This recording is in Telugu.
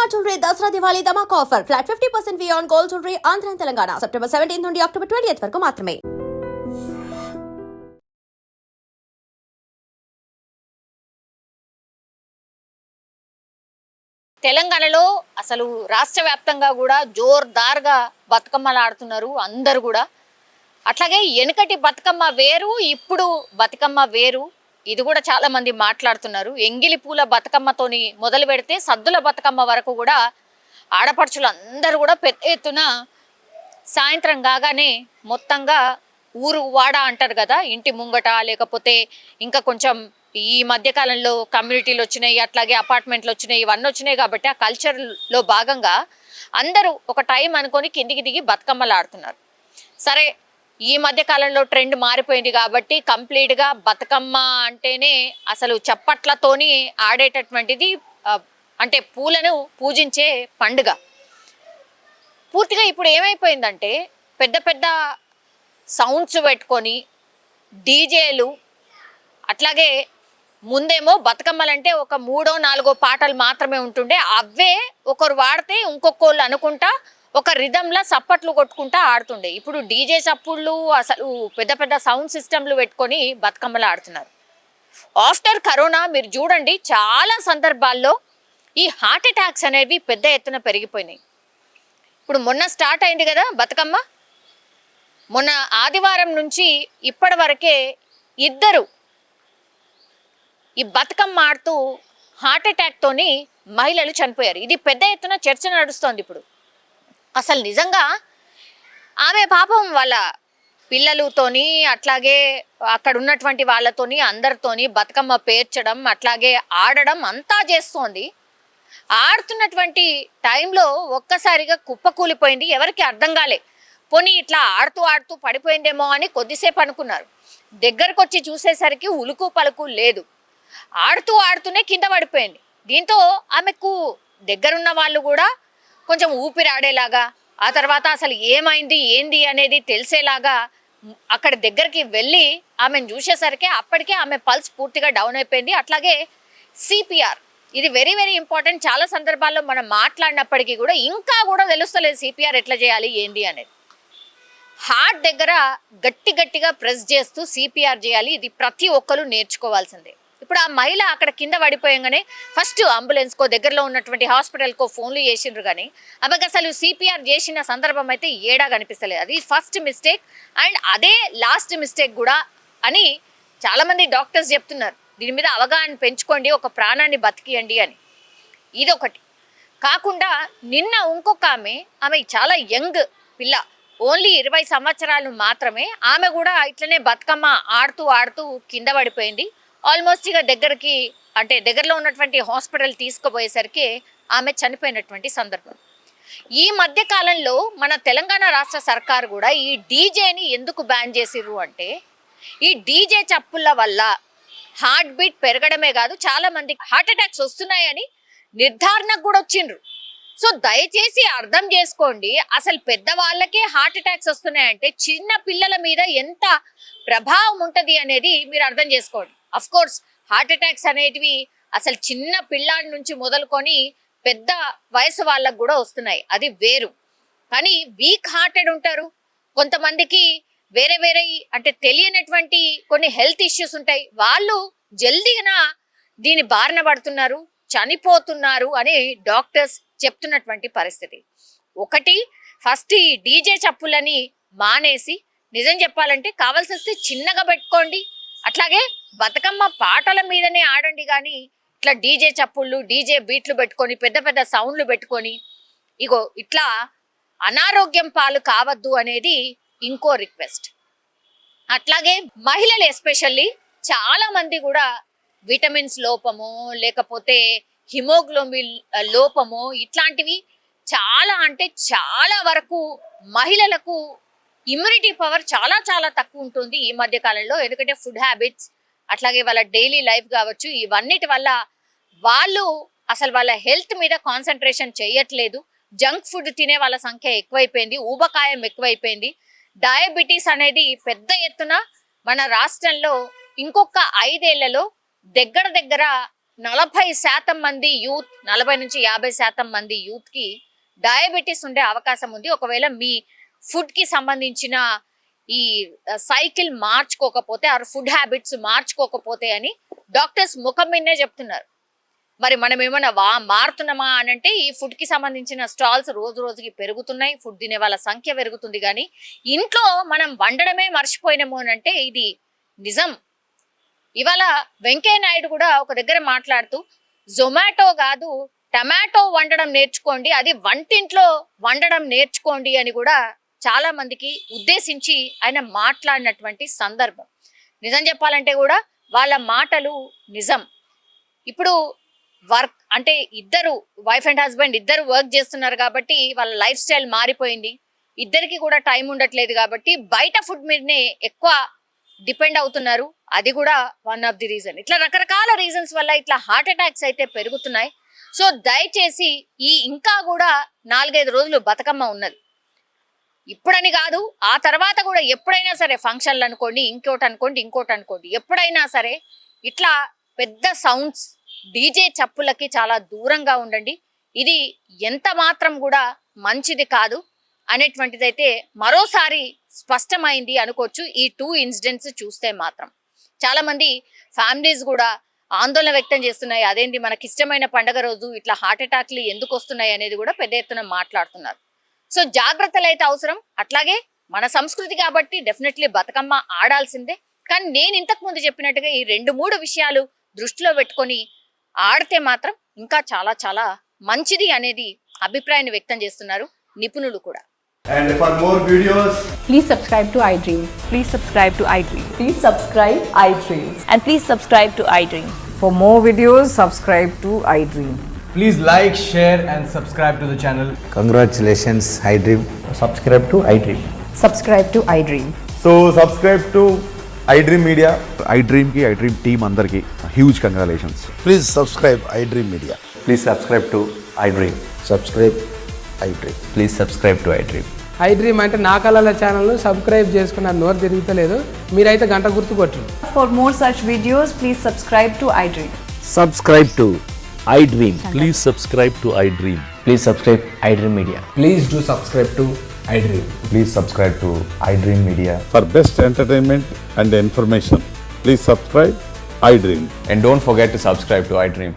Shalimar Jewelry Dasra Diwali Dhamak offer. Flat 50% fee on gold jewelry Andhra and Telangana. September 17th నుండి October 20th వరకు మాత్రమే. తెలంగాణలో అసలు రాష్ట్ర వ్యాప్తంగా కూడా జోర్దార్గా బతుకమ్మలు ఆడుతున్నారు అందరు కూడా. అట్లాగే వెనుకటి బతుకమ్మ వేరు, ఇప్పుడు బతుకమ్మ వేరు. ఇది కూడా చాలా మంది మాట్లాడుతున్నారు. ఎంగిలి పూల బతుకమ్మతోని మొదలు పెడితే సద్దుల బతుకమ్మ వరకు కూడా ఆడపడుచులు అందరూ కూడా పెద్ద ఎత్తున సాయంత్రం కాగానే మొత్తంగా ఊరు వాడ అంటారు కదా, ఇంటి ముంగట లేకపోతే ఇంకా కొంచెం ఈ మధ్యకాలంలో కమ్యూనిటీలు వచ్చినాయి, అట్లాగే అపార్ట్మెంట్లు వచ్చినాయి, ఇవన్నీ వచ్చినాయి కాబట్టి ఆ కల్చర్లో భాగంగా అందరూ ఒక టైం అనుకొని కిందికి దిగి బతుకమ్మలు ఆడుతున్నారు. సరే, ఈ మధ్యకాలంలో ట్రెండ్ మారిపోయింది కాబట్టి కంప్లీట్గా బతుకమ్మ అంటేనే అసలు చప్పట్లతోని ఆడేటటువంటిది, అంటే పూలను పూజించే పండుగ. పూర్తిగా ఇప్పుడు ఏమైపోయిందంటే పెద్ద పెద్ద సౌండ్స్ పెట్టుకొని డీజేలు, అట్లాగే ముందేమో బతుకమ్మలంటే ఒక 3-4 పాటలు మాత్రమే ఉంటుండే, అవే ఒకరు వాడితే ఇంకొకళ్ళు అనుకుంటా ఒక రిధంలా సప్పట్లు కొట్టుకుంటా ఆడుతుండే. ఇప్పుడు డీజే చప్పుళ్ళు, అసలు పెద్ద పెద్ద సౌండ్ సిస్టమ్లు పెట్టుకొని బతుకమ్మలు ఆడుతున్నారు. ఆఫ్టర్ కరోనా మీరు చూడండి, చాలా సందర్భాల్లో ఈ హార్ట్ అటాక్స్ అనేవి పెద్ద ఎత్తున పెరిగిపోయినాయి. ఇప్పుడు మొన్న స్టార్ట్ అయింది కదా బతుకమ్మ, మొన్న ఆదివారం నుంచి ఇప్పటి వరకే 2 ఈ బతుకమ్మ ఆడుతూ హార్ట్ అటాక్తోని మహిళలు చనిపోయారు. ఇది పెద్ద ఎత్తున చర్చ నడుస్తోంది ఇప్పుడు. అసలు నిజంగా ఆమె పాపం వాళ్ళ పిల్లలతోని, అట్లాగే అక్కడ ఉన్నటువంటి వాళ్ళతోని అందరితోని బతుకమ్మ పేర్చడం, అట్లాగే ఆడడం అంతా చేస్తోంది. ఆడుతున్నటువంటి టైంలో ఒక్కసారిగా కుప్పకూలిపోయింది. ఎవరికి అర్థం కాలే. పోనీ ఇట్లా ఆడుతూ ఆడుతూ పడిపోయిందేమో అని కొద్దిసేపు అనుకున్నారు. దగ్గరకు వచ్చి చూసేసరికి ఉలుకు పలుకు లేదు. ఆడుతూ ఆడుతూనే కింద పడిపోయింది. దీంతో ఆమెకు దగ్గరున్న వాళ్ళు కూడా కొంచెం ఊపిరాడేలాగా, ఆ తర్వాత అసలు ఏమైంది ఏంది అనేది తెలిసేలాగా అక్కడ దగ్గరికి వెళ్ళి ఆమెను చూసేసరికి అప్పటికే ఆమె పల్స్ పూర్తిగా డౌన్ అయిపోయింది. అట్లాగే సిపిఆర్, ఇది వెరీ వెరీ ఇంపార్టెంట్. చాలా సందర్భాల్లో మనం మాట్లాడినప్పటికీ కూడా ఇంకా కూడా తెలుస్తలేదు సిపిఆర్ ఎట్లా చేయాలి ఏంది అనేది. హార్ట్ దగ్గర గట్టిగా ప్రెస్ చేస్తూ సిపిఆర్ చేయాలి. ఇది ప్రతి ఒక్కరు నేర్చుకోవాల్సిందే. ఇప్పుడు ఆ మహిళ అక్కడ కింద పడిపోయంగానే ఫస్ట్ అంబులెన్స్కో, దగ్గరలో ఉన్నటువంటి హాస్పిటల్కో ఫోన్లు చేసిండ్రు, కానీ ఆమెకు అసలు సిపిఆర్ చేసిన సందర్భం అయితే ఏడా కనిపిస్తలేదు. అది ఫస్ట్ మిస్టేక్ అండ్ అదే లాస్ట్ మిస్టేక్ కూడా అని చాలామంది డాక్టర్స్ చెప్తున్నారు. దీని మీద అవగాహన పెంచుకోండి, ఒక ప్రాణాన్ని బతికియండి అని. ఇదొకటి కాకుండా నిన్న ఇంకొక ఆమె చాలా యంగ్ పిల్ల, ఓన్లీ 20 సంవత్సరాలు మాత్రమే. ఆమె కూడా ఇట్లనే బతుకమ్మ ఆడుతూ కింద పడిపోయింది. ఆల్మోస్ట్ ఇక దగ్గరలో ఉన్నటువంటి హాస్పిటల్ తీసుకుపోయేసరికి ఆమె చనిపోయినటువంటి సందర్భం. ఈ మధ్య కాలంలో మన తెలంగాణ రాష్ట్ర సర్కారు కూడా ఈ డీజేని ఎందుకు బ్యాన్ చేసిర్రు అంటే, ఈ డీజే చప్పుల వల్ల హార్ట్ బీట్ పెరగడమే కాదు, చాలా మందికి హార్ట్ అటాక్స్ వస్తున్నాయని నిర్ధారణకు కూడా వచ్చిండ్రు. సో దయచేసి అర్థం చేసుకోండి, అసలు పెద్దవాళ్ళకే హార్ట్ అటాక్స్ వస్తున్నాయంటే చిన్న పిల్లల మీద ఎంత ప్రభావం ఉంటుంది అనేది మీరు అర్థం చేసుకోండి. అఫ్ కోర్స్ హార్ట్ అటాక్స్ అనేటివి అసలు చిన్న పిల్లాడి నుంచి మొదలుకొని పెద్ద వయసు వాళ్ళకు కూడా వస్తున్నాయి, అది వేరు. కానీ వీక్ హార్టెడ్ ఉంటారు కొంతమందికి, వేరే అంటే తెలియనటువంటి కొన్ని హెల్త్ ఇష్యూస్ ఉంటాయి, వాళ్ళు జల్దీగా దీని బారిన పడుతున్నారు, చనిపోతున్నారు అని డాక్టర్స్ చెప్తున్నటువంటి పరిస్థితి. ఒకటి, ఫస్ట్ ఈ డీజే చప్పులని మానేసి నిజం చెప్పాలంటే కావాల్సి వస్తే చిన్నగా పెట్టుకోండి, అట్లాగే బతుకమ్మ పాటల మీదనే ఆడండి. కానీ ఇట్లా డీజే చప్పుళ్ళు, డీజే బీట్లు పెట్టుకొని పెద్ద పెద్ద సౌండ్లు పెట్టుకొని ఇట్లా అనారోగ్యం పాలు కావద్దు అనేది ఇంకో రిక్వెస్ట్. అట్లాగే మహిళలు ఎస్పెషల్లీ చాలా మంది కూడా విటమిన్స్ లోపమో లేకపోతే హిమోగ్లోబిన్ లోపమో ఇట్లాంటివి చాలా అంటే చాలా వరకు మహిళలకు ఇమ్యూనిటీ పవర్ చాలా తక్కువ ఉంటుంది ఈ మధ్య కాలంలో. ఎందుకంటే ఫుడ్ హ్యాబిట్స్, అట్లాగే వాళ్ళ డైలీ లైఫ్ కావచ్చు, ఇవన్నిటి వల్ల వాళ్ళు అసలు వాళ్ళ హెల్త్ మీద కాన్సన్ట్రేషన్ చేయట్లేదు. జంక్ ఫుడ్ తినే వాళ్ళ సంఖ్య ఎక్కువైపోయింది, ఊబకాయం ఎక్కువైపోయింది. డయాబెటీస్ అనేది పెద్ద ఎత్తున మన రాష్ట్రంలో ఇంకొక 5 ఏళ్లలో దగ్గర 40% మంది యూత్ 40 నుంచి 50% మంది యూత్కి డయాబెటీస్ ఉండే అవకాశం ఉంది ఒకవేళ మీ ఫుడ్కి సంబంధించిన ఈ సైకిల్ మార్చుకోకపోతే ఆ ఫుడ్ హ్యాబిట్స్ మార్చుకోకపోతే అని డాక్టర్స్ ముఖం మీదనే చెప్తున్నారు. మరి మనం ఏమైనా మారుతున్నామా అని అంటే ఈ ఫుడ్కి సంబంధించిన స్టాల్స్ రోజు రోజుకి పెరుగుతున్నాయి, ఫుడ్ తినే వాళ్ళ సంఖ్య పెరుగుతుంది. కానీ ఇంట్లో మనం వండడమే మర్చిపోయినాము అని అంటే ఇది నిజం. ఇవాళ వెంకయ్య నాయుడు కూడా ఒక దగ్గర మాట్లాడుతూ జొమాటో కాదు టమాటో వండడం నేర్చుకోండి, అది వంటింట్లో వండడం నేర్చుకోండి అని కూడా చాలా మందికి ఉద్దేశించి ఆయన మాట్లాడినటువంటి సందర్భం. నిజం చెప్పాలంటే కూడా వాళ్ళ మాటలు నిజం. ఇప్పుడు వర్క్ అంటే ఇద్దరు వైఫ్ అండ్ హస్బెండ్ ఇద్దరు వర్క్ చేస్తున్నారు కాబట్టి వాళ్ళ లైఫ్ స్టైల్ మారిపోయింది, ఇద్దరికి కూడా టైం ఉండట్లేదు కాబట్టి బయట ఫుడ్ మీదనే ఎక్కువ డిపెండ్ అవుతున్నారు. అది కూడా వన్ ఆఫ్ ది రీజన్. ఇట్లా రకరకాల రీజన్స్ వల్ల ఇట్లా హార్ట్ అటాక్స్ అయితే పెరుగుతున్నాయి. సో దయచేసి ఈ ఇంకా కూడా 4-5 రోజులు బతుకమ్మ ఉన్నది. ఇప్పుడని కాదు, ఆ తర్వాత కూడా ఎప్పుడైనా సరే ఫంక్షన్లు అనుకోండి, ఇంకోటి అనుకోండి, ఎప్పుడైనా సరే ఇట్లా పెద్ద సౌండ్స్ డీజే చప్పులకి చాలా దూరంగా ఉండండి. ఇది ఎంత మాత్రం కూడా మంచిది కాదు అనేటువంటిదైతే మరోసారి స్పష్టమైంది అనుకోవచ్చు ఈ 2 ఇన్సిడెంట్స్ చూస్తే మాత్రం. చాలా మంది ఫ్యామిలీస్ కూడా ఆందోళన వ్యక్తం చేస్తున్నాయి. అదేంటి మనకి ఇష్టమైన పండగ రోజు ఇట్లా హార్ట్ అటాక్లు ఎందుకు వస్తున్నాయి అనేది కూడా పెద్ద ఎత్తున మాట్లాడుతున్నారు. సో జాగ్రత్తలు అయితే అవసరం. అట్లాగే మన సంస్కృతి కాబట్టి డెఫినెట్లీ బతుకమ్మ ఆడాల్సిందే. కానీ నేను ఇంతకు ముందు చెప్పినట్టుగా ఈ 2-3 విషయాలు దృష్టిలో పెట్టుకొని ఆడితే మాత్రం ఇంకా చాలా చాలా మంచిది అనేది అభిప్రాయాన్ని వ్యక్తం చేస్తున్నారు నిపుణులు కూడా. And for more videos, Please subscribe to iDream. Please subscribe to iDream. Please subscribe iDream. And please subscribe to iDream. For more videos, subscribe to iDream. please like, share and subscribe to the channel. Congratulations, iDream. Subscribe to iDream. Subscribe to iDream. So subscribe to iDream Media. iDream ki iDream team andarki huge congratulations. Please subscribe iDream Media. Please subscribe to iDream. Subscribe iDream. Please subscribe to iDream. iDream అంటే నా కళల ఛానల్ సబ్స్క్రైబ్ చేసుకున్న నోరు తిరుగుతలేదు, మీరైతే గంట గుర్తు కొట్టండి. For more such videos, please subscribe to iDream. Subscribe to iDream. Please subscribe to iDream. Please subscribe iDream Media. Please do subscribe to iDream. Please subscribe to iDream Media. For best entertainment and information, please subscribe iDream. And don't forget to subscribe to iDream.